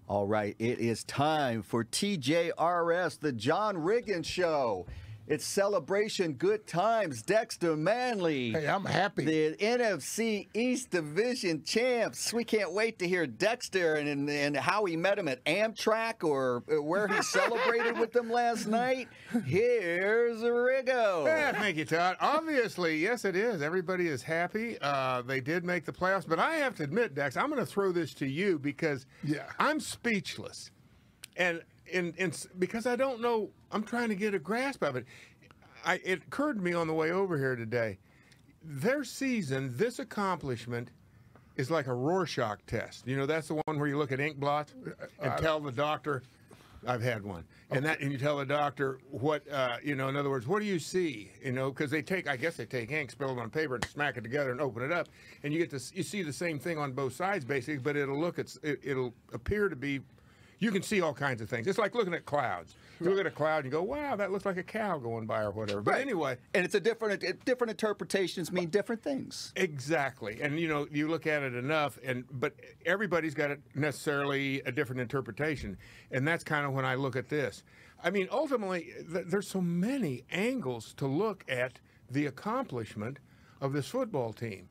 All right, it is time for TJRS, the John Riggins Show. It's celebration, good times. Dexter Manley. Hey, I'm happy. The NFC East Division champs. We can't wait to hear Dexter and how he met him at Amtrak or where he celebrated with them last night. Here's Riggo. Yeah, thank you, Todd. Obviously, yes, it is. Everybody is happy. They did make the playoffs. But I have to admit, Dex, I'm going to throw this to you because I'm speechless. And because I don't know, I'm trying to get a grasp of it. It occurred to me on the way over here today. Their season, this accomplishment, is like a Rorschach test. You know, that's the one where you look at ink blots and tell the doctor. I've had one, and you tell the doctor what in other words, what do you see? You know, because I guess they take ink, spill it on paper, and smack it together and open it up, and you see the same thing on both sides basically, but it'll appear to be. You can see all kinds of things. It's like looking at clouds. You look at a cloud and you go, wow, that looks like a cow going by or whatever. But anyway. And it's different interpretations mean different things. Exactly. And, you look at it enough, but everybody's got necessarily a different interpretation. And that's kind of when I look at this. I mean, ultimately, there's so many angles to look at the accomplishment of this football team.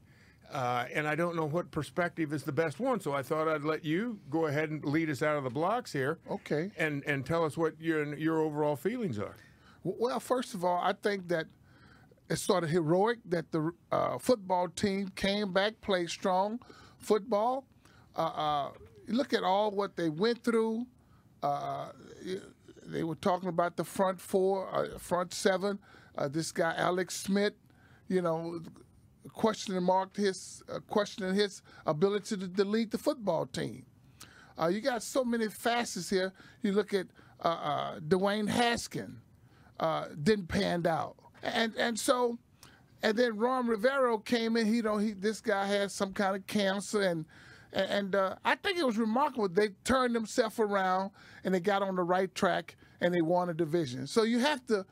And I don't know what perspective is the best one, so I thought I'd let you go ahead and lead us out of the blocks here. Okay. And tell us what your overall feelings are. Well, first of all, I think that it's sort of heroic that the football team came back, played strong football. Look at all what they went through. They were talking about the front four, front seven. This guy, Alex Smith, questioning his ability to lead the football team. You got so many facets here. You look at Dwayne Haskin, didn't pan out, and then Ron Rivero came in. This guy had some kind of cancer, and I think it was remarkable. They turned themselves around and they got on the right track and they won a division. So you have to.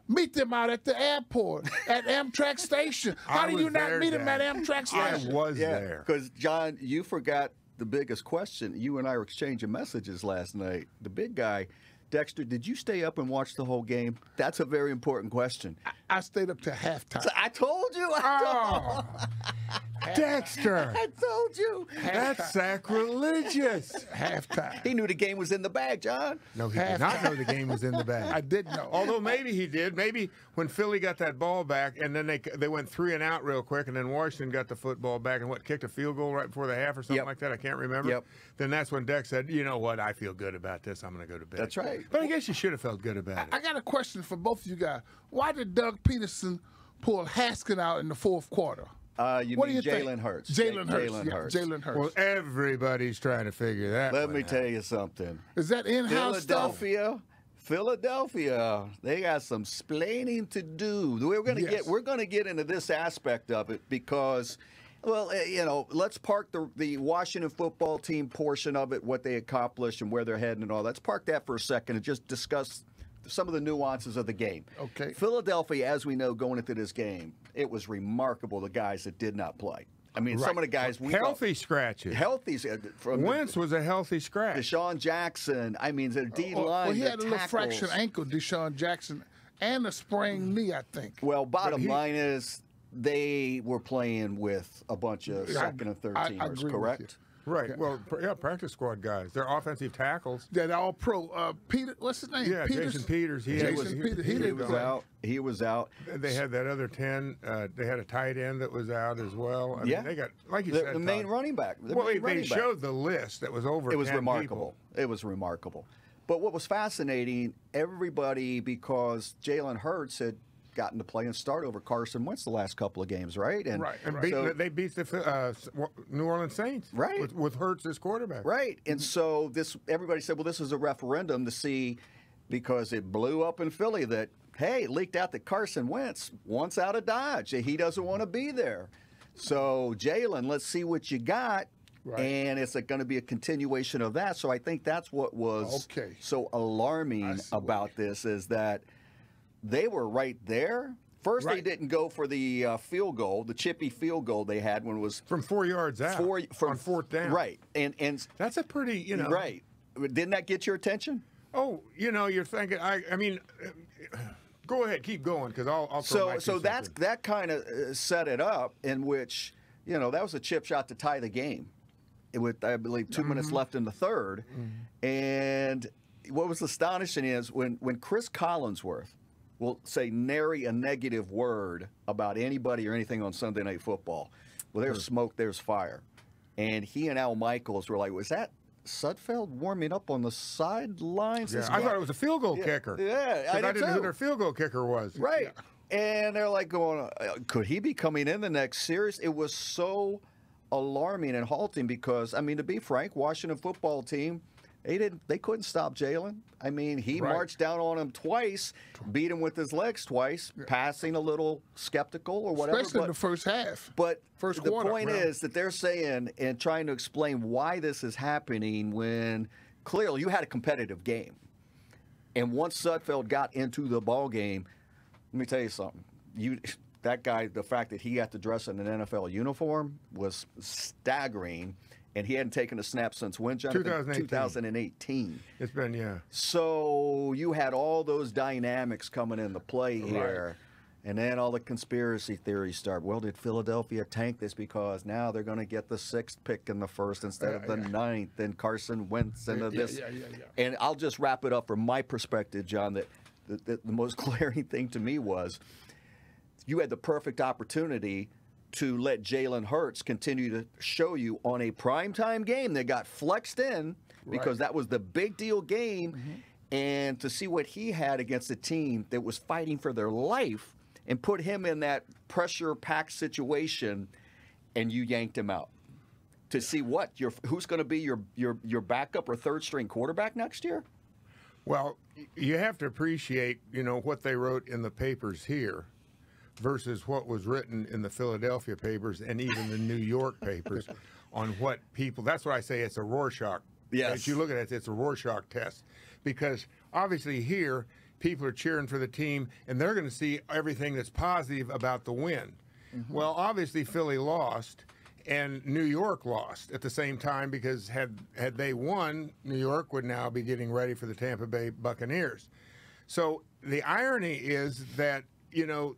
Meet them out at the airport, at Amtrak station. How do you not meet them at Amtrak station? I was there. Because, John, you forgot the biggest question. You and I were exchanging messages last night. The big guy, Dexter, did you stay up and watch the whole game? That's a very important question. I stayed up to halftime. I told you. Dexter. I told you. That's sacrilegious. Halftime. He knew the game was in the bag, John. No, he did not know the game was in the bag. I didn't know. Although maybe he did. Maybe when Philly got that ball back and then they went 3 and out real quick and then Washington got the football back and kicked a field goal right before the half or something like that. I can't remember. Yep. Then that's when Dex said, you know what, I feel good about this. I'm going to go to bed. That's right. But I guess you should have felt good about it. I got a question for both of you guys. Why did Doug Peterson pull Haskin out in the fourth quarter? What do you think? Jalen Hurts. Jalen Hurts. Jalen Hurts. Well, everybody's trying to figure that Let me tell you something. Is that in-house stuff? Philadelphia, they got some splaining to do. We're going to get into this aspect of it because, well, let's park the Washington football team portion of it, what they accomplished and where they're heading and all. Let's park that for a second and just discuss some of the nuances of the game. Okay. Philadelphia, as we know, going into this game, it was remarkable the guys that did not play. I mean, some of the guys healthy scratches. Wentz was a healthy scratch. Deshaun Jackson. I mean, the D line. Well, he had a little fractured ankle, Deshaun Jackson, and a sprained knee, I think. Well, bottom line is they were playing with a bunch of second and third teamers, correct? Right. Well, practice squad guys. They're offensive tackles. Yeah, they're all pro. Peter, what's his name? Yeah, Jason Peters. He was out. He was out. They had that other 10. They had a tight end that was out as well. I mean, they got, like you said, the main running back. They showed the list that was over. It was 10 remarkable. people. It was remarkable. But what was fascinating, everybody, because Jalen Hurts had gotten to play and start over Carson Wentz the last couple of games, right? And they beat the New Orleans Saints, right? With Hurts as quarterback, right? And so everybody said, well, this is a referendum to see, because it blew up in Philly that, hey, it leaked out that Carson Wentz wants out of Dodge. He doesn't want to be there. So Jalen, let's see what you got. Right. And it's going to be a continuation of that. So I think that's what was so alarming about this, is that they were right there First, they didn't go for the field goal, the chippy field goal they had when it was from 4 yards out on fourth down. Right, and that's a pretty, you know. Right. Didn't that get your attention? Oh, you know, you're thinking. I mean, go ahead, keep going, because I'll. So that kind of set it up, in which, you know, that was a chip shot to tie the game, with, I believe, 2 minutes left in the third, and what was astonishing is when Chris Collinsworth will say nary a negative word about anybody or anything on Sunday Night Football. Well, there's smoke, there's fire. And he and Al Michaels were like, was that Sudfeld warming up on the sidelines? Yeah, I thought it was a field goal kicker. Yeah, I didn't know who their field goal kicker was. Right. Yeah. And they're like going, could he be coming in the next series? It was so alarming and halting because, I mean, to be frank, Washington football team, they couldn't stop Jalen. I mean, he marched down on him twice, beat him with his legs twice, passing a little skeptical or whatever. Especially in the first half. But first the quarter, point is that they're saying and trying to explain why this is happening when clearly you had a competitive game. And once Sudfeld got into the ball game, let me tell you something. That guy, the fact that he got to dress in an NFL uniform was staggering. And he hadn't taken a snap since when, Jonathan? 2018. It's been, yeah. So you had all those dynamics coming into play here. Right. And then all the conspiracy theories start. Well, did Philadelphia tank this because now they're going to get the 6th pick in the first instead of the 9th, and Carson Wentz into this? And I'll just wrap it up from my perspective, John, that the most glaring thing to me was you had the perfect opportunity to let Jalen Hurts continue to show you on a primetime game that got flexed in because that was the big deal game, and to see what he had against a team that was fighting for their life and put him in that pressure-packed situation, and you yanked him out. To see who's going to be your backup or third-string quarterback next year? Well, you have to appreciate, you know, what they wrote in the papers here versus what was written in the Philadelphia papers and even the New York papers on what people. That's why I say it's a Rorschach. Yes. As you look at it, it's a Rorschach test, because obviously here people are cheering for the team and they're going to see everything that's positive about the win. Well, obviously Philly lost and New York lost at the same time, because had they won, New York would now be getting ready for the Tampa Bay Buccaneers. So the irony is that, you know,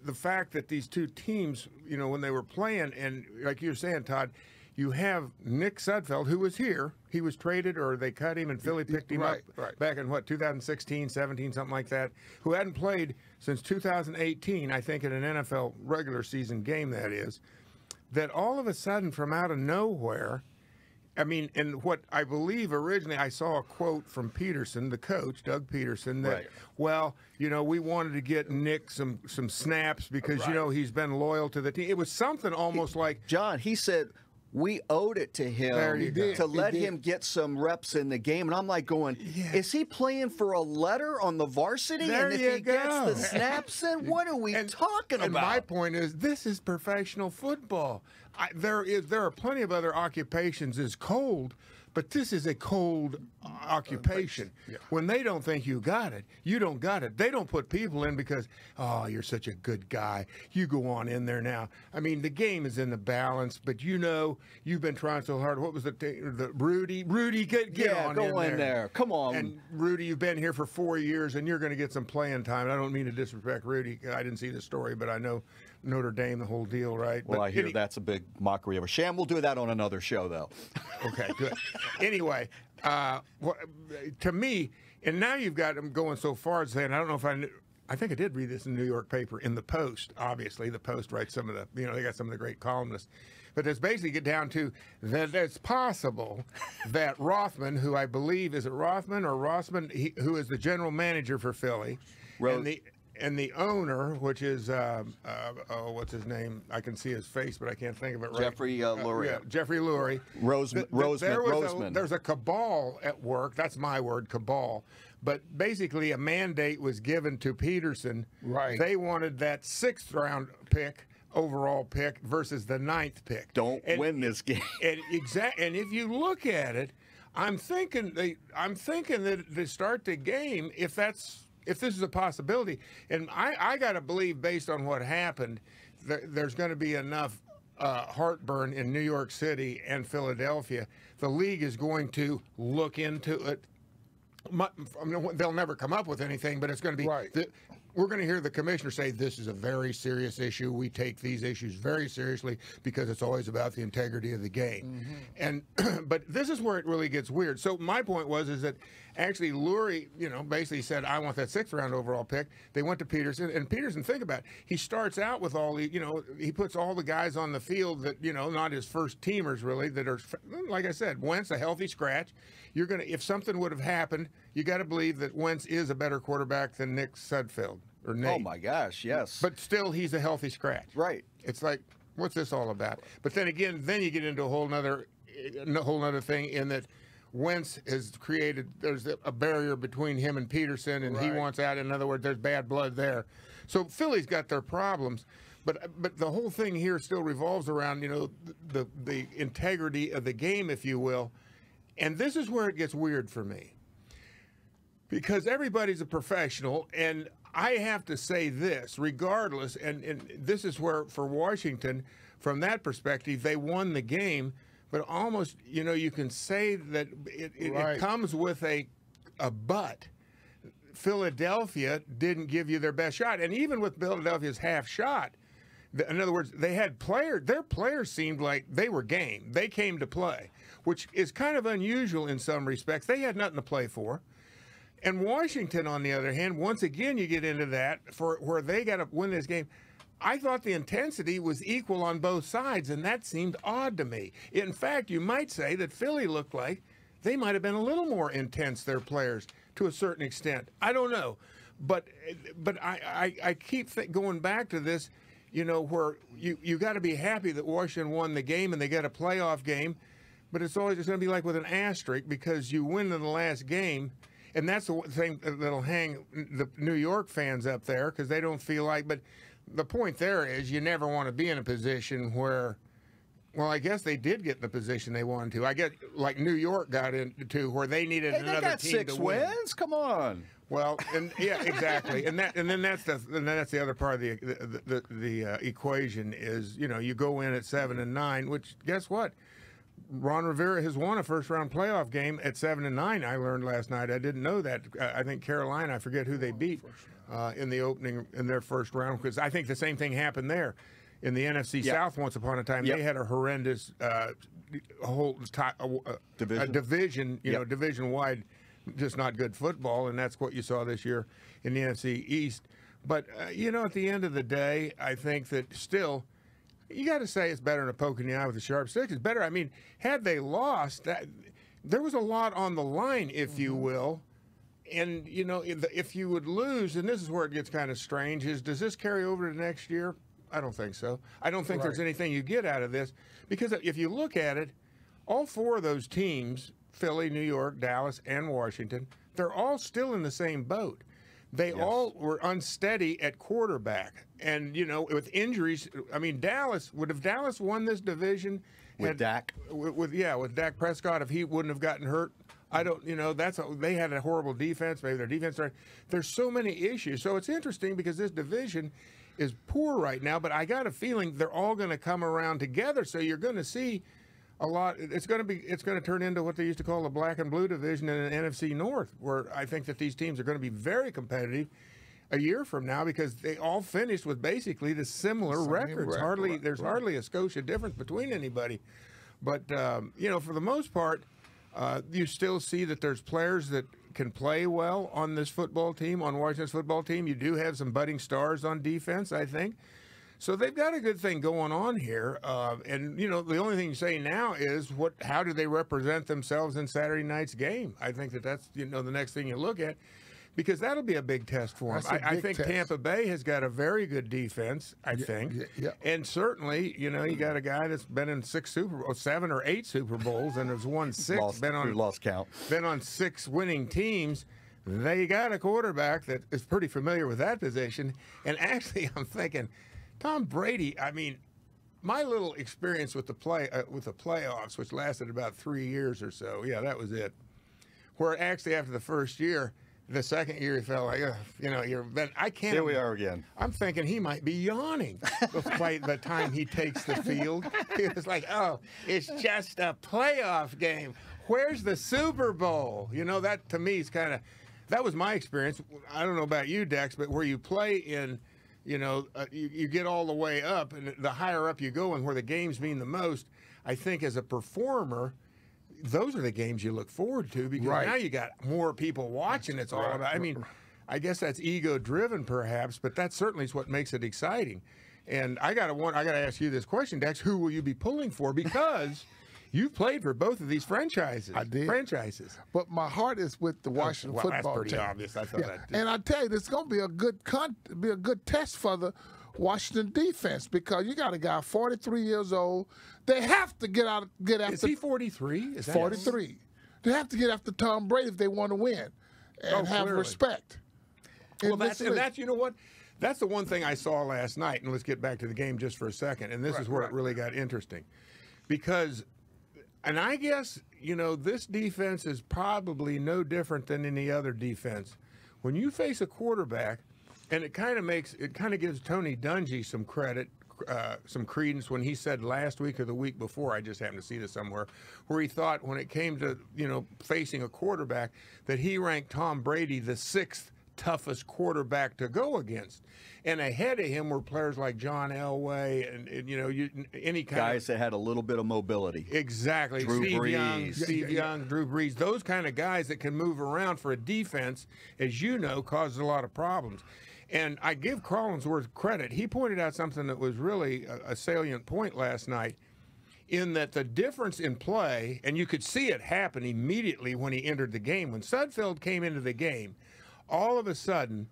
the fact that these two teams, you know, when they were playing, and like you're saying, Todd, you have Nick Sudfeld, who was here. He was traded, or they cut him, and Philly picked him up back in, 2016, 17, something like that, who hadn't played since 2018, I think, in an NFL regular season game, that is, that all of a sudden, from out of nowhere, I mean, and what I believe originally, I saw a quote from Peterson, the coach, Doug Peterson, that, well, you know, we wanted to get Nick some snaps because, you know, he's been loyal to the team. It was something almost like... John, he said we owed it to him to let him get some reps in the game. And I'm like going, is he playing for a letter on the varsity? There and if he gets the snaps in, what are we talking about? And my point is, this is professional football. There are plenty of other occupations as cold, but this is a cold occupation. When they don't think you got it, you don't got it. They don't put people in because, oh, you're such a good guy. You go on in there now. I mean, the game is in the balance, but you know, you've been trying so hard. What was the Rudy? Rudy, get on in there. Go in there. Come on. And Rudy, you've been here for 4 years, and you're going to get some playing time. And I don't mean to disrespect Rudy. I didn't see the story, but I know Notre Dame, the whole deal, right? Well, I hear that's a big mockery of a sham. We'll do that on another show, though. Okay, good. Anyway, to me, and now you've got them going so far as saying, I don't know if I think I did read this in the New York paper, in the Post, obviously. The Post writes some of the, you know, they got some of the great columnists. But it's basically get down to that it's possible that Rothman, who I believe, is it Rothman or Rossman, who is the general manager for Philly, and the owner, which is, what's his name? I can see his face, but I can't think of it right. Jeffrey Lurie. Jeffrey Lurie. Roseman. There's a cabal at work. That's my word, cabal. But basically, a mandate was given to Peterson. Right. They wanted that 6th round pick, overall pick, versus the 9th pick. Don't win this game. And if you look at it, I'm thinking that to start the game, if that's if this is a possibility. And I got to believe, based on what happened, there's going to be enough heartburn in New York City and Philadelphia. The league is going to look into it. They'll never come up with anything, but it's going to be right. We're going to hear the commissioner say this is a very serious issue. We take these issues very seriously because it's always about the integrity of the game. And but this is where it really gets weird. So my point is that actually Lurie, basically said, I want that 6th round overall pick. They went to Peterson, and Peterson, think about it, he starts out with all the, he puts all the guys on the field that, not his first teamers really, that are, like I said, Wentz, a healthy scratch. You're going to, if something would have happened, you got to believe that Wentz is a better quarterback than Nick Sudfeld or Nate. Oh my gosh, yes. But still, he's a healthy scratch. Right. It's like, what's this all about? But then again, you get into a whole nother thing in that Wentz has created, there's a barrier between him and Peterson, and he wants out. In other words, there's bad blood there. So Philly's got their problems. But the whole thing here still revolves around, the integrity of the game, if you will. And this is where it gets weird for me. Because everybody's a professional, and I have to say this, regardless, and this is where, for Washington, from that perspective, they won the game, but almost, you can say that it comes with a but. Philadelphia didn't give you their best shot. And even with Philadelphia's half shot, in other words, they had their players seemed like they were game. They came to play, which is kind of unusual in some respects. They had nothing to play for. And Washington, on the other hand, once again, you get into that for where they got to win this game. I thought the intensity was equal on both sides, and that seemed odd to me. In fact, you might say that Philly looked like they might have been a little more intense, their players, to a certain extent. I don't know. But I keep going back to this, where you got to be happy that Washington won the game and they got a playoff game, but it's always going to be like with an asterisk because you win in the last game. And that's the thing that'll hang the New York fans up there because they don't feel like. But the point there is you never want to be in a position where, well, I guess they did get in the position they wanted to. I get like New York got into where they needed another team to win. 6 wins. Come on. Well, and yeah, exactly. And then that's the other part of the equation is you go in at 7-9, which guess what? Ron Rivera has won a first-round playoff game at 7-9. I learned last night. I didn't know that. I think Carolina. I forget who they beat in their first round because I think the same thing happened there in the NFC South once upon a time. They had a horrendous division, division-wide, just not good football, and that's what you saw this year in the NFC East. But at the end of the day, I think that still. You got to say it's better than a poke in the eye with a sharp stick. It's better. I mean, had they lost, there was a lot on the line, if you will. And, if you would lose, and this is where it gets kind of strange, does this carry over to next year? I don't think so. I don't think there's anything you get out of this. Because if you look at it, all 4 of those teams, Philly, New York, Dallas, and Washington, they're all still in the same boat. They all were unsteady at quarterback. And, with injuries, I mean, would have Dallas won this division? With Dak? With Dak Prescott, if he wouldn't have gotten hurt. I don't, they had a horrible defense. Maybe their defense, there's so many issues. So it's interesting because this division is poor right now, but I got a feeling they're all going to come around together. So you're going to see a lot. It's going to turn into what they used to call the black and blue division in the NFC North, where I think that these teams are going to be very competitive a year from now because they all finished with basically the similar records. There's hardly a Scotia difference between anybody. But for the most part, you still see that there's players that can play well on this football team, on Washington's football team. You do have some budding stars on defense, I think. So they've got a good thing going on here. And, the only thing you say now is how do they represent themselves in Saturday night's game? I think that's, the next thing you look at. Because that'll be a big test for them. I think Tampa Bay has got a very good defense, I think. Yeah. And certainly, you got a guy that's been in 7 or 8 Super Bowls and has won 6. Lost count. Been on 6 winning teams. They got a quarterback that is pretty familiar with that position. And actually, I'm thinking, Tom Brady, I mean, my little experience with the playoffs, which lasted about 3 years or so, that was it. Where actually after the first year, the second year he felt like, but I can't. Here we are again. I'm thinking he might be yawning by the time he takes the field. He was like, oh, it's just a playoff game. Where's the Super Bowl? That to me is kind of, that was my experience. I don't know about you, Dex, but where you play in, you get all the way up, and the higher up you go and where the games mean the most, I think as a performer, those are the games you look forward to because now you got more people watching. It's all about, I guess that's ego-driven perhaps, but that certainly is what makes it exciting. And I got to ask you this question, Dex, who will you be pulling for? Because you've played for both of these franchises. I did. But my heart is with the Washington football that's pretty team. obvious. I thought that. And I tell you, this is going to be a good test for the Washington defense because you got a guy 43 years old. They have to get after. Is he 43? Is that 43? They have to get after Tom Brady if they want to win and have respect. Well, that's you know what? That's the one thing I saw last night. And let's get back to the game just for a second. And this is where it really got interesting, because, and I guess this defense is probably no different than any other defense. When you face a quarterback. And it kind of gives Tony Dungy some credit, some credence when he said last week or the week before, I just happened to see this somewhere, where he thought when it came to, facing a quarterback, that he ranked Tom Brady the 6th toughest quarterback to go against. And ahead of him were players like John Elway and any kind guys that had a little bit of mobility. Exactly. Steve Young, Drew Brees, those kind of guys that can move around for a defense, as you know, causes a lot of problems. And I give Collinsworth credit. He pointed out something that was really a salient point last night, in that the difference in play, and you could see it happen immediately when he entered the game. When Sudfeld came into the game, all of a sudden,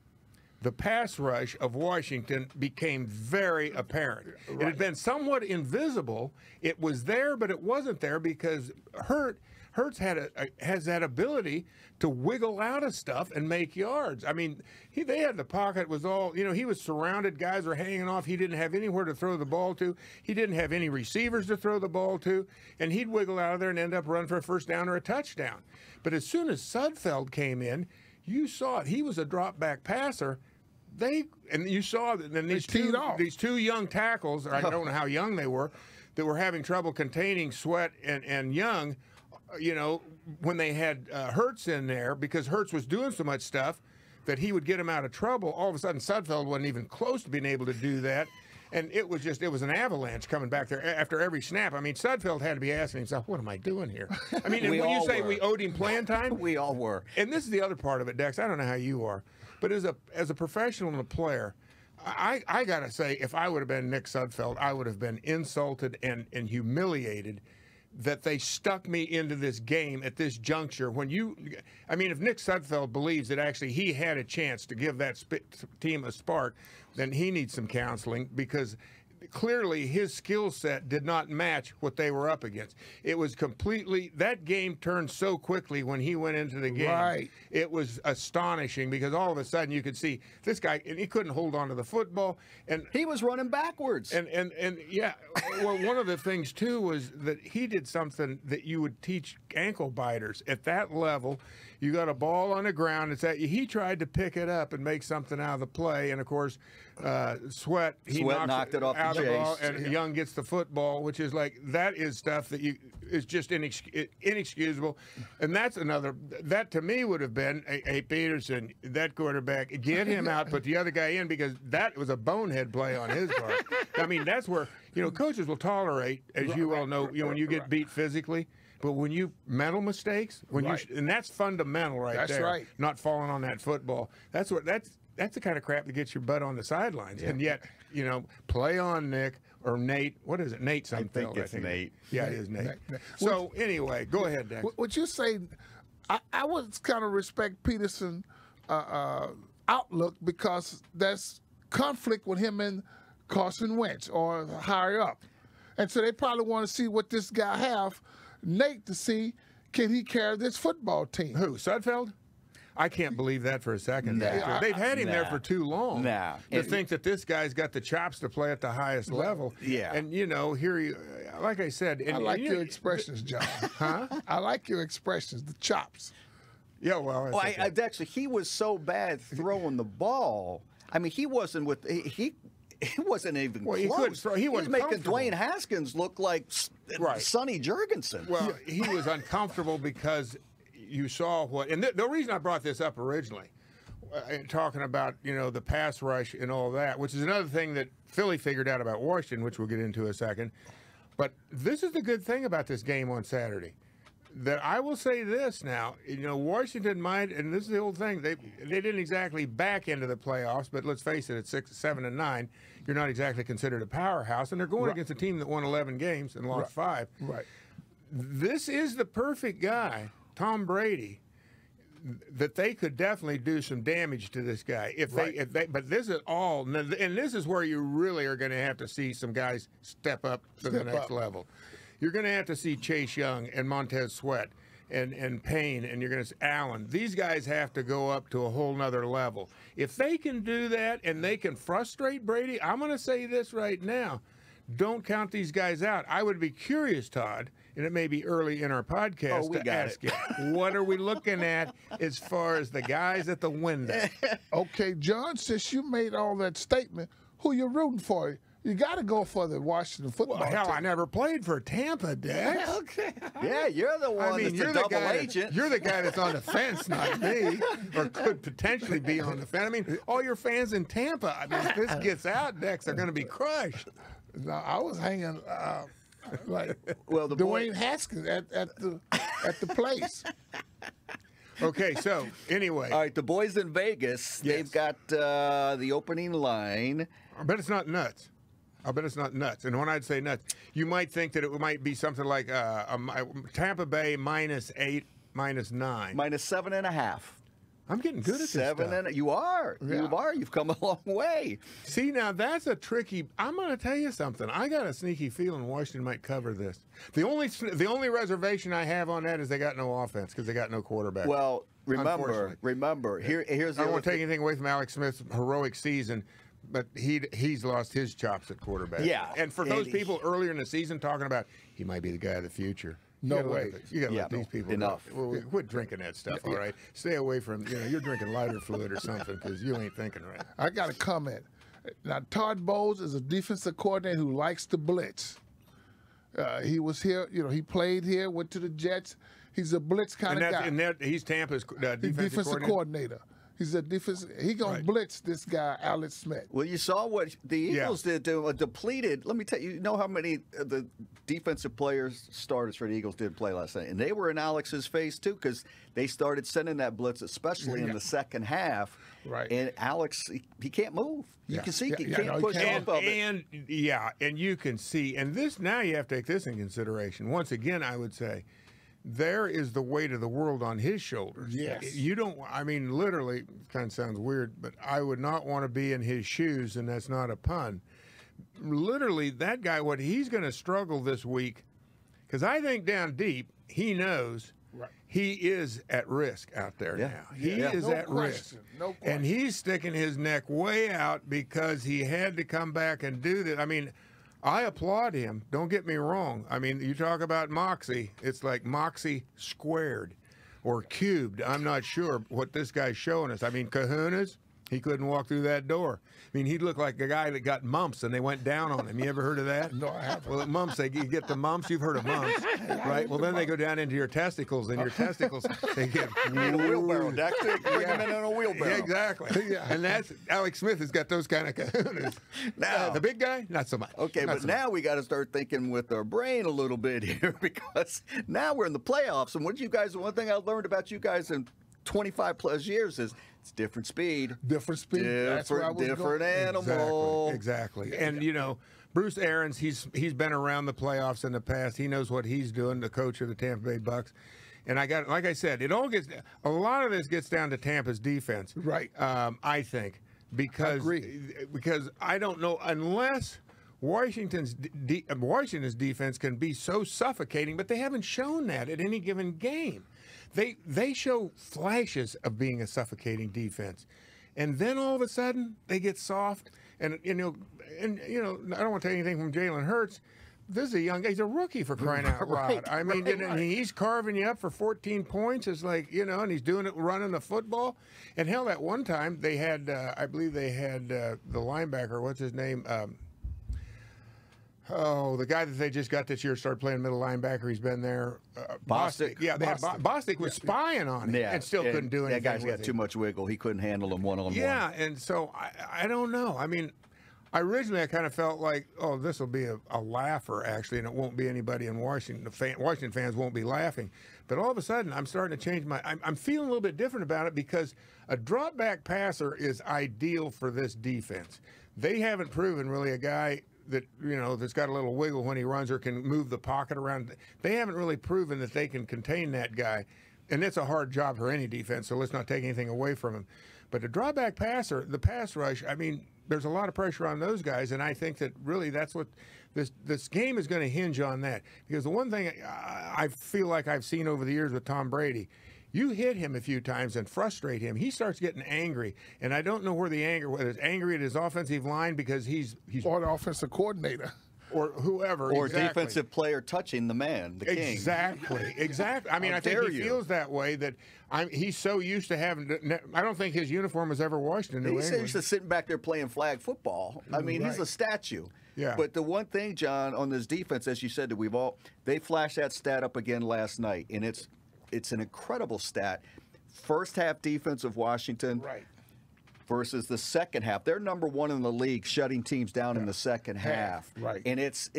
the pass rush of Washington became very apparent. It had been somewhat invisible. It was there, but it wasn't there because Hurts has that ability to wiggle out of stuff and make yards. I mean, they had the pocket. It was all, he was surrounded. Guys were hanging off. He didn't have anywhere to throw the ball to. He didn't have any receivers to throw the ball to. And he'd wiggle out of there and end up running for a first down or a touchdown. But as soon as Sudfeld came in, you saw it. He was a drop back passer. And you saw that then these two young tackles, I don't know how young they were, that were having trouble containing Sweat and Young, when they had Hurts in there, because Hurts was doing so much stuff that he would get him out of trouble. All of a sudden, Sudfeld wasn't even close to being able to do that. And it was an avalanche coming back there after every snap. I mean, Sudfeld had to be asking himself, what am I doing here? I mean, when you say we owed him playing time. We all were. And this is the other part of it, Dex. I don't know how you are. But as a professional and a player, I got to say, if I would have been Nick Sudfeld, I would have been insulted and humiliated that they stuck me into this game at this juncture. If Nick Sudfeld believes that actually he had a chance to give that team a spark, then he needs some counseling, because clearly his skill set did not match what they were up against. It was completely, that game turned so quickly when he went into the game. Right. It was astonishing, because all of a sudden you could see this guy, and he couldn't hold on to the football, and he was running backwards. And yeah, well, one of the things too was that he did something that you would teach ankle biters at that level. You got a ball on the ground. He tried to pick it up and make something out of the play, and of course, Sweat knocked it off the chase, ball, and Young gets the football, which is that is stuff that is just inexcusable. And that's another, that to me would have been, hey, Peterson, that quarterback, get him out, put the other guy in, because that was a bonehead play on his part. I mean, that's where, coaches will tolerate, as you well know, when you get beat physically. But when mental mistakes, and that's fundamental right there. That's right. Not falling on that football. That's the kind of crap that gets your butt on the sidelines. Yeah. And yet, play on Nick or Nate. What is it? Nate Sudfeld. I think it's Nate. Yeah, it is Nate. So anyway, go ahead, Dex. Would you say, I would kind of respect Peterson outlook, because there's conflict with him and Carson Wentz or higher up. And so they probably want to see what this guy have, Nate, to see, can he carry this football team? Who, Sudfeld? I can't believe that for a second. Nah. They've had him there for too long. To think that this guy's got the chops to play at the highest level. Yeah. And, like I said. I like your expressions, John. Huh? I like your expressions, the chops. Yeah, well, Dexter, he was so bad throwing the ball. I mean, he wasn't even close. He was making Dwayne Haskins look like Sonny Jurgensen. Well, he was uncomfortable because you saw what, and the reason I brought this up originally, talking about the pass rush and all that, which is another thing that Philly figured out about Washington, which we'll get into in a second. But this is the good thing about this game on Saturday. That I will say this now, Washington might, and this is the old thing, they didn't exactly back into the playoffs, but let's face it, at 6, 7, and 9, you're not exactly considered a powerhouse, and they're going against a team that won 11 games and lost 5. Right. This is the perfect guy, Tom Brady, that they could definitely do some damage to this guy if they. But this is all, and this is where you really are going to have to see some guys step up to the next level. You're going to have to see Chase Young and Montez Sweat and Payne, and you're going to see Allen. These guys have to go up to a whole nother level. If they can do that and they can frustrate Brady, I'm going to say this right now. Don't count these guys out. I would be curious, Todd, and it may be early in our podcast to ask you, what are we looking at as far as the guys at the window? Okay, John, since you made all that statement, who you rooting for? You got to go for the Washington football team. Hell, I never played for Tampa, Dex. Okay. Yeah, you're the one that's a double agent. You're the guy that's on the fence, not me, or could potentially be on the fence. I mean, all your fans in Tampa, I mean, if this gets out, Dex, they're going to be crushed. No, I was hanging like the Dwayne Haskins at the place. Okay, so anyway. All right, the boys in Vegas, they've got the opening line. I bet it's not nuts. And when I'd say nuts, you might think that it might be something like Tampa Bay -8, -9. -7.5. I'm getting good at this stuff. You are. Yeah. You are. You've come a long way. See, now that's a tricky. I'm going to tell you something. I got a sneaky feeling Washington might cover this. The only reservation I have on that is they got no offense because they got no quarterback. Well, remember. Here's the. I don't want to take anything away from Alex Smith's heroic season, but he's lost his chops at quarterback. Yeah. And for those people earlier in the season talking about he might be the guy of the future. No way. You got to let these people enough. Quit drinking that stuff, all right? Stay away from, you're drinking lighter fluid or something because you ain't thinking right. I got a comment. Now, Todd Bowles is a defensive coordinator who likes to blitz. He was here, he played here, went to the Jets. He's a blitz kind of guy. And he's Tampa's defensive coordinator. He's a defensive. He gonna blitz this guy, Alex Smith. Well, you saw what the Eagles did to depleted. Let me tell you. You know how many of the defensive starters for the Eagles did play last night, and they were in Alex's face too because they started sending that blitz, especially in the second half. Right. And Alex, he can't move. You can see he can't push off of it. And you can see. And this now you have to take this in consideration. Once again, I would say. There is the weight of the world on his shoulders. Yes. You don't, I mean, literally, kind of sounds weird, but I would not want to be in his shoes, and that's not a pun. Literally, that guy, what he's going to struggle this week, because I think down deep, he knows he is at risk out there now. He is at risk. No question. And he's sticking his neck way out because he had to come back and do this. I mean, I applaud him. Don't get me wrong. I mean, you talk about moxie. It's like moxie squared or cubed. I'm not sure what this guy's showing us. I mean, kahunas, he couldn't walk through that door. I mean, he'd look like a guy that got mumps and they went down on him. You ever heard of that? No, I haven't. Well, mumps, you get the mumps. You've heard of mumps, right? Well, then they go down into your testicles, and your testicles, they get in a wheelbarrow. Dexter, bring him in a wheelbarrow. Yeah, exactly. And that's Alex Smith has got those kind of kahunas. Now, the big guy, not so much. Okay, but now we got to start thinking with our brain a little bit here because now we're in the playoffs. And one thing I learned about you guys in 25 plus years is it's different speed. Different speed. That's where I was different going. animal. Exactly. And, Bruce Arians, he's been around the playoffs in the past. He knows what he's doing, the coach of the Tampa Bay Bucks. And like I said, a lot of this gets down to Tampa's defense. Right. I think. Because I don't know, unless Washington's defense can be so suffocating, but they haven't shown that at any given game. They show flashes of being a suffocating defense, and then all of a sudden they get soft. And I don't want to take anything from Jalen Hurts, this is a young guy. He's a rookie for crying out loud. I mean, he's carving you up for 14 points. It's like, and he's doing it running the football. And hell, that one time they had, I believe they had the linebacker. What's his name? The guy that they just got this year started playing middle linebacker. He's been there. Bostic. Yeah, Bostic was spying on him and still couldn't do anything. That guy's got too much wiggle. He couldn't handle him one-on-one. Yeah, and so I don't know. I mean, originally I kind of felt like, oh, this will be a laugher, actually, and it won't be anybody in Washington. Washington fans won't be laughing. But all of a sudden, I'm starting to change I'm feeling a little bit different about it because a drop-back passer is ideal for this defense. They haven't proven really a guy that, that's got a little wiggle when he runs or can move the pocket around. They haven't really proven that they can contain that guy. And it's a hard job for any defense, so let's not take anything away from him. But the drawback passer, the pass rush, I mean, there's a lot of pressure on those guys, and I think that really that's what this game is going to hinge on that. Because the one thing I feel like I've seen over the years with Tom Brady, you hit him a few times and frustrate him, he starts getting angry. And I don't know where the anger, whether it's angry at his offensive line because he's or the offensive coordinator. Or whoever. Or defensive player touching the man, the king. Exactly. I mean, I think he feels that way, that he's so used to having to, I don't think his uniform was ever washed in New England. He's used to sitting back there playing flag football. I mean, he's a statue. Yeah. But the one thing, John, on this defense, as you said, that they flashed that stat up again last night, and it's an incredible stat. First half defense of Washington. Right. Versus the second half. They're number one in the league shutting teams down in the second half. Right. And it's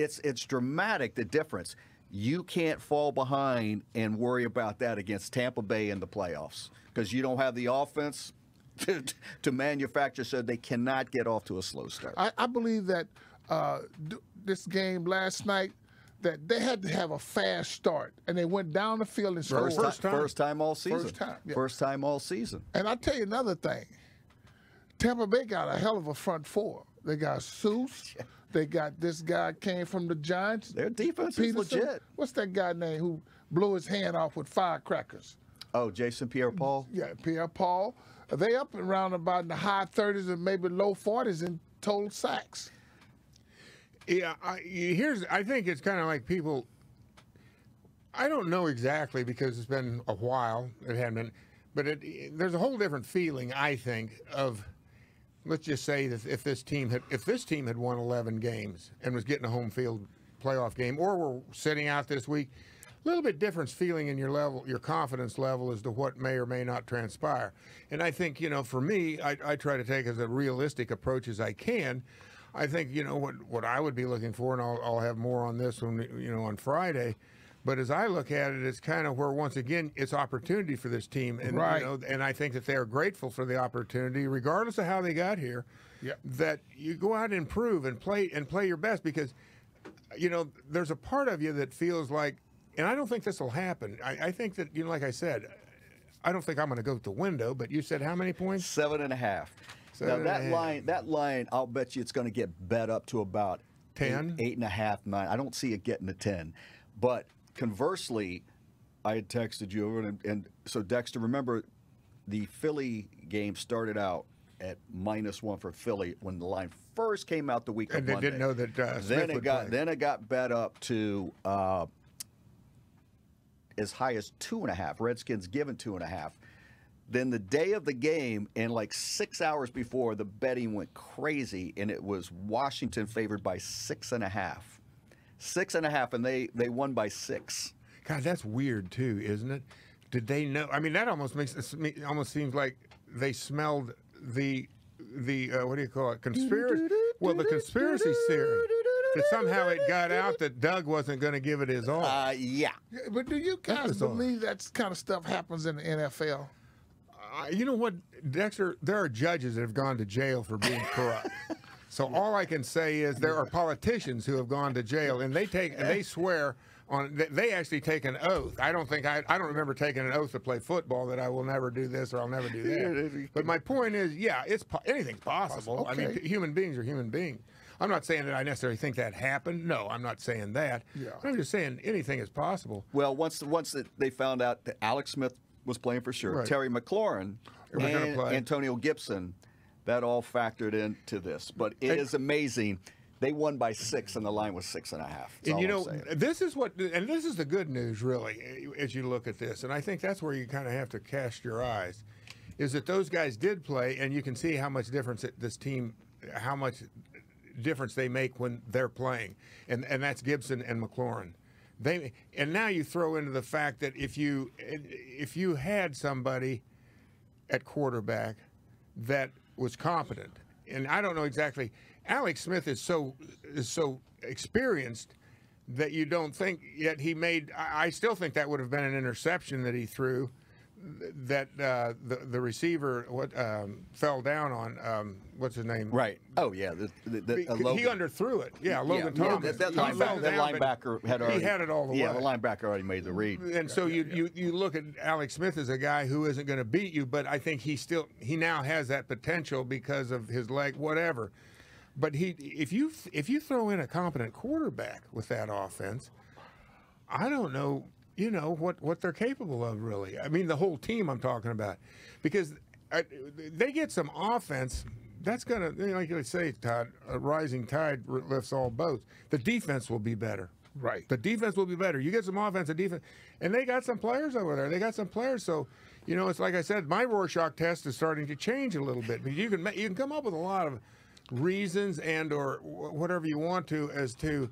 dramatic, the difference. You can't fall behind and worry about that against Tampa Bay in the playoffs because you don't have the offense to manufacture, so they cannot get off to a slow start. I believe that this game last night, that they had to have a fast start, and they went down the field and scored. First time all season. First time, yeah. First time all season. And I'll tell you another thing. Tampa Bay got a hell of a front four. They got Seuss. They got this guy came from the Giants. Their defense is legit. What's that guy name who blew his hand off with firecrackers? Oh, Jason Pierre-Paul? Yeah, Pierre-Paul. They up and around about in the high 30s and maybe low 40s in total sacks. Yeah, I think it's kind of like people, I don't know exactly because it's been a while. It hadn't been, but there's a whole different feeling, I think, of, let's just say that if this team had won 11 games and was getting a home field playoff game, or were sitting out this week, a little bit different feeling in your confidence level as to what may or may not transpire. And I think, for me, I try to take as a realistic approach as I can. I think, what I would be looking for, and I'll have more on this on Friday. But as I look at it, it's kind of where, once again, it's opportunity for this team. And, right. And I think that they are grateful for the opportunity, regardless of how they got here, that you go out and improve and play your best. Because, there's a part of you that feels like, and I don't think this will happen. I think that, like I said, I don't think I'm going to go to the window, but you said how many points? 7.5. Now, that line, I'll bet you it's going to get bet up to about 10, 8.5, 9. I don't see it getting to 10. But conversely, I had texted you over, and so Dexter, remember the Philly game started out at -1 for Philly when the line first came out the week of Monday. And they didn't know that Smith would play. Then it got bet up to as high as 2.5. Redskins given 2.5. Then the day of the game, and like 6 hours before, the betting went crazy, and it was Washington favored by 6.5. 6.5, and they won by 6. God, that's weird too, isn't it? Did they know? I mean, that almost seems like they smelled the what do you call it? Conspiracy. Well, the conspiracy theory that somehow it got out that Doug wasn't going to give it his all. Yeah. But do you guys believe that kind of stuff happens in the NFL? You know what, Dexter? There are judges that have gone to jail for being corrupt. So all I can say is there are politicians who have gone to jail, and they swear on. They actually take an oath. I don't remember taking an oath to play football that I will never do this or I'll never do that. But my point is, anything's possible. Okay. I mean, human beings are human beings. I'm not saying that I necessarily think that happened. No, I'm not saying that. Yeah. I'm just saying anything is possible. Well, once they found out that Alex Smith was playing for sure, Right. Terry McLaurin, and Antonio Gibson, that all factored into this. But it is amazing. They won by 6, and the line was 6.5. And you know, this is the good news, really, as you look at this. And I think that's where you kind of have to cast your eyes, is that those guys did play, and you can see how much difference this team, how much difference they make when they're playing, and that's Gibson and McLaurin. And now you throw into the fact that if you had somebody at quarterback that was competent, and I don't know exactly. Alex Smith is so experienced that you don't think yet he made. I still think that would have been an interception that he threw, that the receiver fell down on what's his name? Right. Oh yeah, Logan. He underthrew it. Yeah, Logan Thomas. That linebacker had already. He had it all the way. Yeah, the linebacker already made the read. And so you look at Alex Smith as a guy who isn't going to beat you, but I think he now has that potential because of his leg, whatever. But if you throw in a competent quarterback with that offense, I don't know, what they're capable of, really. I mean, the whole team I'm talking about, because they get some offense that's going to, like you say, Todd, a rising tide lifts all boats. The defense will be better. Right. The defense will be better. You get some offensive defense, and they got some players over there. They got some players, so. It's like I said, my Rorschach test is starting to change a little bit. But you can come up with a lot of reasons or whatever you want to as to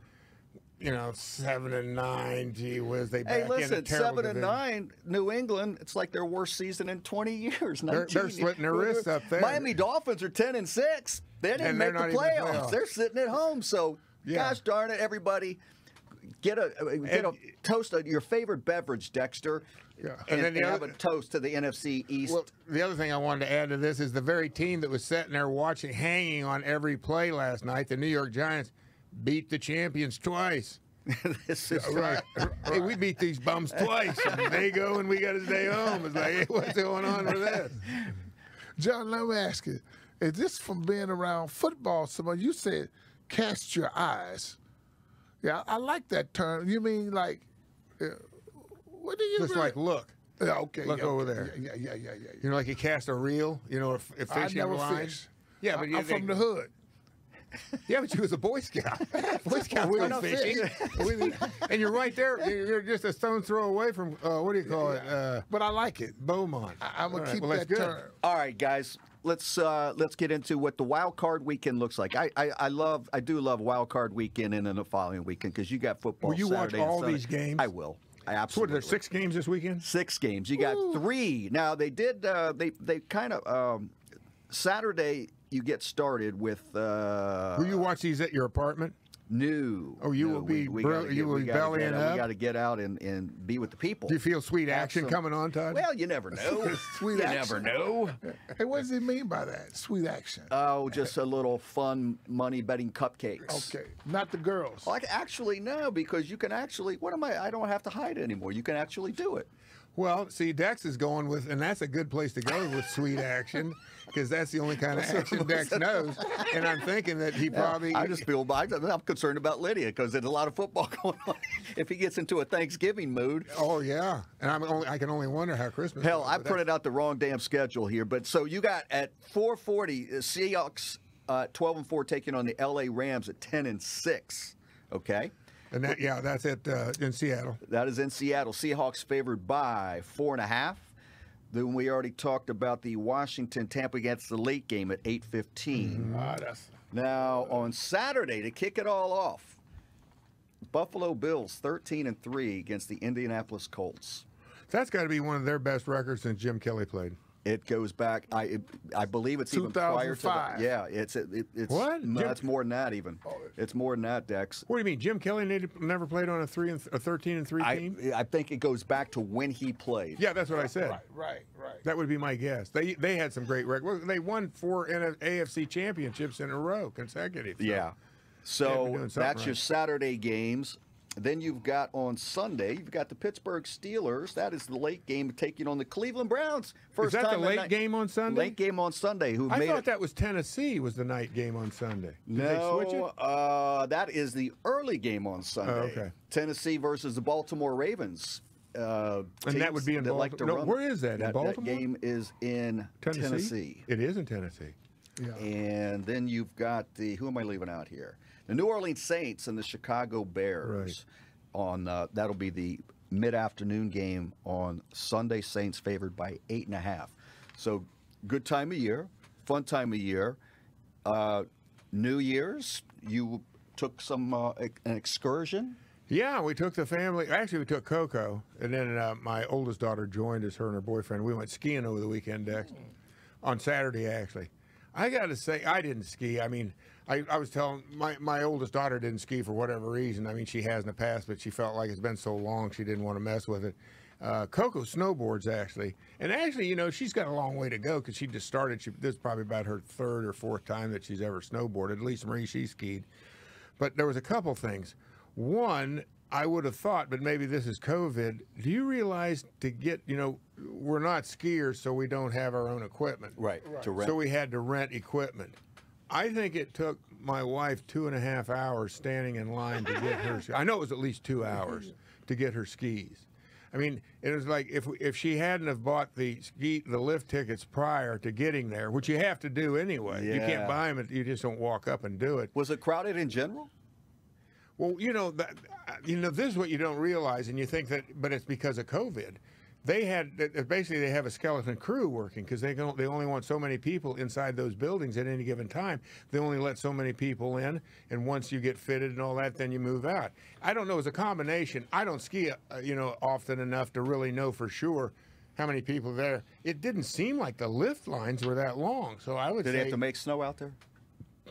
7-9. Gee whiz, they back in a terrible division. 7-9. New England. It's like their worst season in 20 years. They're slitting their wrists up there. Miami Dolphins are 10-6. They didn't make the playoffs. They're sitting at home. So gosh darn it, everybody, get a toast of your favorite beverage, Dexter. Yeah. And then have a toast to the NFC East. Well, the other thing I wanted to add to this is the very team that was sitting there hanging on every play last night, the New York Giants, beat the champions twice. This is right. Hey, we beat these bums twice. And they go and we got to stay home. It's like, hey, what's going on with this? John, let me ask you, is this from being around football? Someone you said, cast your eyes. Yeah, I like that term. You mean like... what do you just really? Like look. Yeah, okay. Look over there. Yeah. Like you cast a reel, if fishing I never line. fished. Yeah, but I'm from the hood. Yeah, but you was a Boy Scout. Boy Scouts go fishing. And you're right there. You're just a stone's throw away from, what do you call it? But I like it. Beaumont. I'm going to keep that term. All right, guys. Let's get into what the wild card weekend looks like. I do love wild card weekend and then the following weekend because you got football. Will you Saturday watch all and Sunday. these games? I will. I absolutely. So there's 6 games this weekend? 6 games. You got 3. Now they did. They kind of Saturday. You get started with. Will you watch these at your apartment? No. Oh, you will be bellying up? We got to get out and be with the people. Do you feel sweet action coming on, Todd? Well, you never know. Sweet action. You never know. Hey, what does he mean by that? Sweet action. Oh, just a little fun money betting cupcakes. Okay. Not the girls. Well, actually, no, because you can actually, I don't have to hide anymore. You can actually do it. Well, see, Dex is going with, and that's a good place to go with sweet action, because that's the only kind of action Dex knows. And I'm thinking that he probably. I just feel I'm concerned about Lydia because there's a lot of football going on. If he gets into a Thanksgiving mood. Oh yeah, and I can only wonder how Christmas. Hell, I printed out the wrong damn schedule here, but so you got at 4:40 Seahawks 12-4 taking on the LA Rams at 10-6. Okay. And that's in Seattle. That is in Seattle. Seahawks favored by 4.5. Then we already talked about the Washington-Tampa against the late game at 8:15. Now on Saturday to kick it all off, Buffalo Bills 13-3 against the Indianapolis Colts. That's got to be one of their best records since Jim Kelly played. It goes back. I believe it's even prior to that. Yeah, it's what? No, it's more than that even. It's more than that, Dex. What do you mean? Jim Kelly never played on a 13-3 team? I think it goes back to when he played. Yeah, that's what I said. Right. That would be my guess. They had some great records. They won 4 AFC championships in a row, consecutive. Yeah. So that's right. Your Saturday games. Then you've got on Sunday, you've got the Pittsburgh Steelers. That is the late game taking on the Cleveland Browns. Is that the late game on Sunday? Late game on Sunday. I thought that was Tennessee was the night game on Sunday. Did they switch it? That is the early game on Sunday. Oh, okay. Tennessee versus the Baltimore Ravens. And that would be in Baltimore. No, where is that? In Baltimore? That game is in Tennessee. It is in Tennessee. And then you've got who am I leaving out here? The New Orleans Saints and the Chicago Bears. On that'll be the mid-afternoon game on Sunday. Saints favored by 8.5. So good time of year, fun time of year. New Year's, you took an excursion. Yeah, we took the family. Actually, we took Coco, and then my oldest daughter joined us. Her and her boyfriend. We went skiing over the weekend, Dex. On Saturday, actually. I got to say, I didn't ski. I mean, I was telling my oldest daughter didn't ski for whatever reason. I mean, she has in the past, but she felt like it's been so long she didn't want to mess with it. Coco snowboards, actually. And actually, she's got a long way to go because she just started. This is probably about her third or fourth time that she's ever snowboarded. At least Marie, she skied. But there was a couple things. One, I would have thought, but maybe this is COVID. Do you realize to get, we're not skiers, so we don't have our own equipment. Right. To rent. So we had to rent equipment. I think it took my wife 2.5 hours standing in line to get her. I know it was at least 2 hours to get her skis. I mean, it was like if she hadn't have bought the lift tickets prior to getting there, which you have to do anyway. You can't buy them. You just don't walk up and do it. Was it crowded in general? Well, this is what you don't realize, and you think that, but it's because of COVID. They have a skeleton crew working because they only want so many people inside those buildings at any given time. They only let so many people in, and once you get fitted and all that, then you move out. I don't know. It's a combination. I don't ski, often enough to really know for sure how many people are there. It didn't seem like the lift lines were that long, so I would say. Did they have to make snow out there?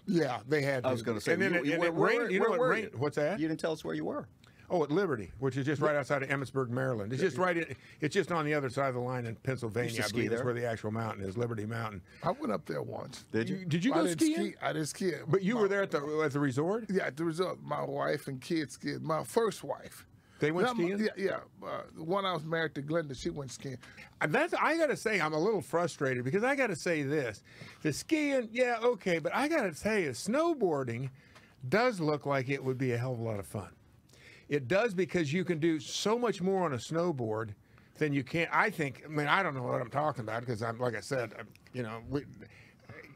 Yeah, they had to. I was going to say. And then it rained. You know what rained? What's that? You didn't tell us where you were. Oh, at Liberty, which is just right outside of Emmitsburg, Maryland. It's just it's just on the other side of the line in Pennsylvania. I believe that's where the actual mountain is, Liberty Mountain. I went up there once. Did you? Did you go skiing? I didn't ski. But you were there at the resort? Yeah, at the resort. My wife and kids skied. My first wife. They went skiing? Yeah. The one I was married to, Glenda, she went skiing. I got to say, I'm a little frustrated because I got to say this. The skiing, yeah, okay, but I got to tell you, snowboarding does look like it would be a hell of a lot of fun. It does because you can do so much more on a snowboard than you can. I don't know what I'm talking about because like I said,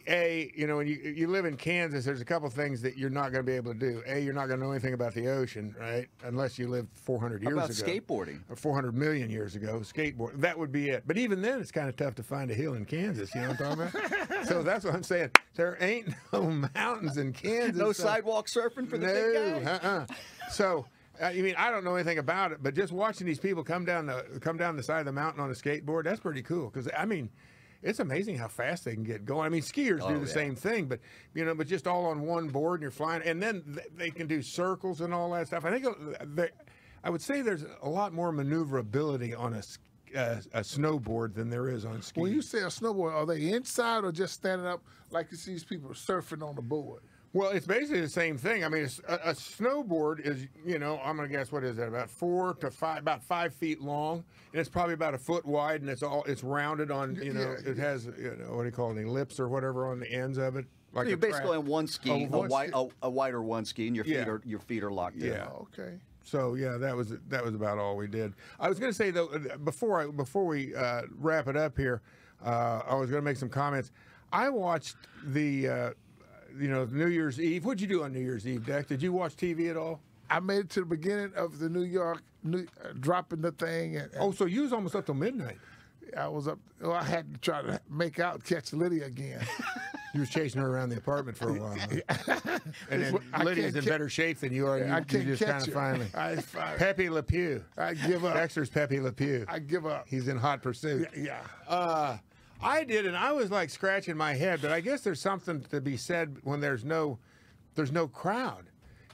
when you live in Kansas, there's a couple things that you're not going to be able to do. You're not going to know anything about the ocean, right? Unless you lived 400 years ago. How about skateboarding? Or 400 million years ago, skateboard. That would be it. But even then, it's kind of tough to find a hill in Kansas. You know what I'm talking about? So that's what I'm saying. There ain't no mountains in Kansas. No sidewalk surfing for the big guy? So. I don't know anything about it, but just watching these people come down the side of the mountain on a skateboard, that's pretty cool. Because it's amazing how fast they can get going. Skiers do the same thing, but but just all on one board and you're flying, and then they can do circles and all that stuff. I think I would say there's a lot more maneuverability on a snowboard than there is on ski. When you say a snowboard, are they inside or just standing up like you see these people surfing on the board? Well, it's basically the same thing. A snowboard is, I'm going to guess, what is that, about 4 to 5, about 5 feet long, and it's probably about 1 foot wide, and it's rounded on, it has, what do you call it, the lips or whatever on the ends of it. Like so you're basically on one ski, a wider one ski, and your feet are locked in. Yeah, okay. So yeah, that was about all we did. I was going to say though, before we wrap it up here, I was going to make some comments. I watched the. New Year's Eve. What'd you do on New Year's Eve, Dex? Did you watch TV at all? I made it to the beginning of the New York, dropping the thing. So you was almost up till midnight. I was up. Well, I had to try to catch Lydia again. You was chasing her around the apartment for a while. Huh? And then Lydia's in better shape than you are. You just kind of finally. Pepe Le Pew. I give up. Dexter's Pepe Le Pew. I give up. He's in hot pursuit. Yeah. I did, and I was like scratching my head, but I guess there's something to be said when there's no crowd.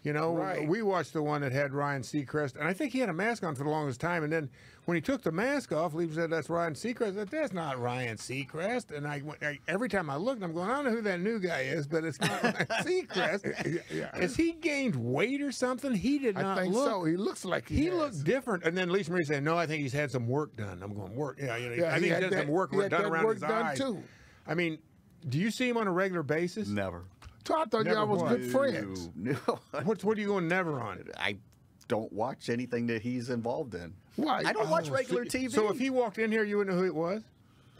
Right. We watched the one that had Ryan Seacrest, and I think he had a mask on for the longest time. And then when he took the mask off, Lee said, "That's Ryan Seacrest." I said, "That's not Ryan Seacrest." And every time I looked, I'm going, "I don't know who that new guy is, but it's not Ryan Seacrest." Has he gained weight or something? He did not. I think so. He looks like he looked different. And then Lisa Marie said, "No, I think he's had some work done." I'm going, "Work? Yeah, I think he's had some work done around his eyes too." Do you see him on a regular basis? Never. So I thought y'all was good friends. No. What are you going never on? I don't watch anything that he's involved in. Why? I don't watch regular TV. So if he walked in here, you wouldn't know who it was?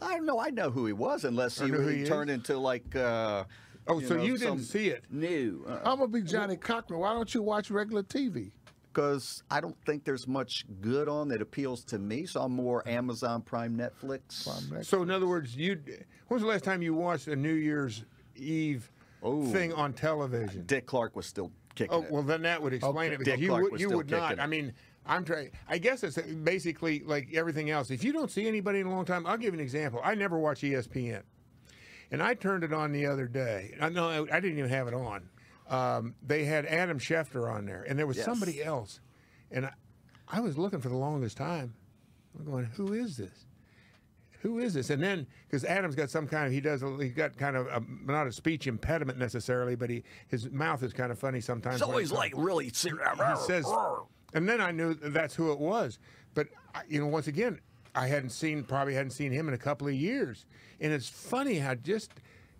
I don't know. I know who he was, unless he turned into like. So you didn't see it? No. I'm gonna be Johnny Cochran. Why don't you watch regular TV? Because I don't think there's much good on that appeals to me. So I'm more Amazon Prime, Netflix. So in other words, when was the last time you watched a New Year's Eve thing on television? Dick Clark was still kicking it. Well, then that would explain it. Because you would not. I mean, I'm trying. I guess it's basically like everything else. If you don't see anybody in a long time, I'll give you an example. I never watch ESPN, and I turned it on the other day. I didn't even have it on. They had Adam Schefter on there, and there was somebody else, and I was looking for the longest time. I'm going, who is this? Who is this? And then, because Adam's got some kind of, he's got kind of not a speech impediment necessarily, but his mouth is kind of funny sometimes. He's always like really serious. He says, and then I knew that's who it was. But once again, probably hadn't seen him in a couple of years, and it's funny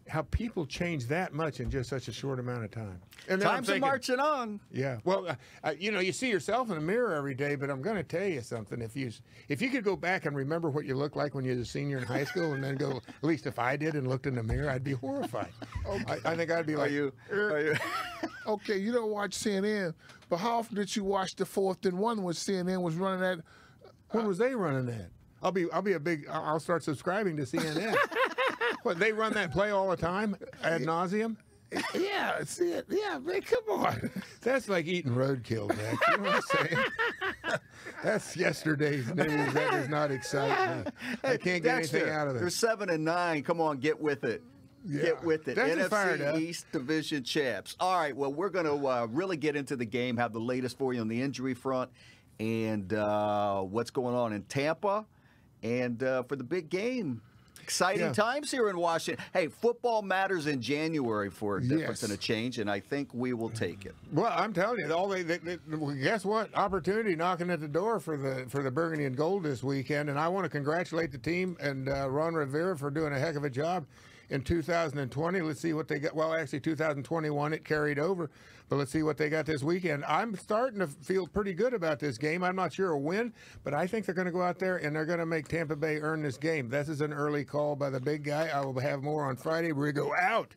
how people change that much in just such a short amount of time. And Time's marching on. Yeah. Well, you see yourself in the mirror every day, but I'm going to tell you something. If you could go back and remember what you looked like when you were a senior in high school, and then go, at least if I did, and looked in the mirror, I'd be horrified. Okay. I think I'd be like, Are you? Okay, you don't watch CNN, but how often did you watch the 4th and 1 when CNN was running that? When was they running that? I'll start subscribing to CNN. What, they run that play all the time, ad nauseum? Yeah, see it. Yeah, man, come on. That's like eating roadkill, Mac. You know what I'm saying? That's yesterday's news. That does not excite me. I can't get anything out of it. They're 7-9. Come on, get with it. Yeah. Get with it. NFC East Division champs. All right, well, we're going to really get into the game, have the latest for you on the injury front, and what's going on in Tampa, and for the big game. Exciting times here in Washington. Hey, football matters in January for a difference and a change, and I think we will take it. Well, I'm telling you, guess what? Opportunity knocking at the door for the Burgundy and Gold this weekend, and I want to congratulate the team and Ron Rivera for doing a heck of a job in 2020. Let's see what they got. Well, actually, 2021 it carried over, but let's see what they got this weekend. I'm starting to feel pretty good about this game. I'm not sure a win, but I think they're going to go out there and they're going to make Tampa Bay earn this game. This is an early call by the big guy. I will have more on Friday. We go out.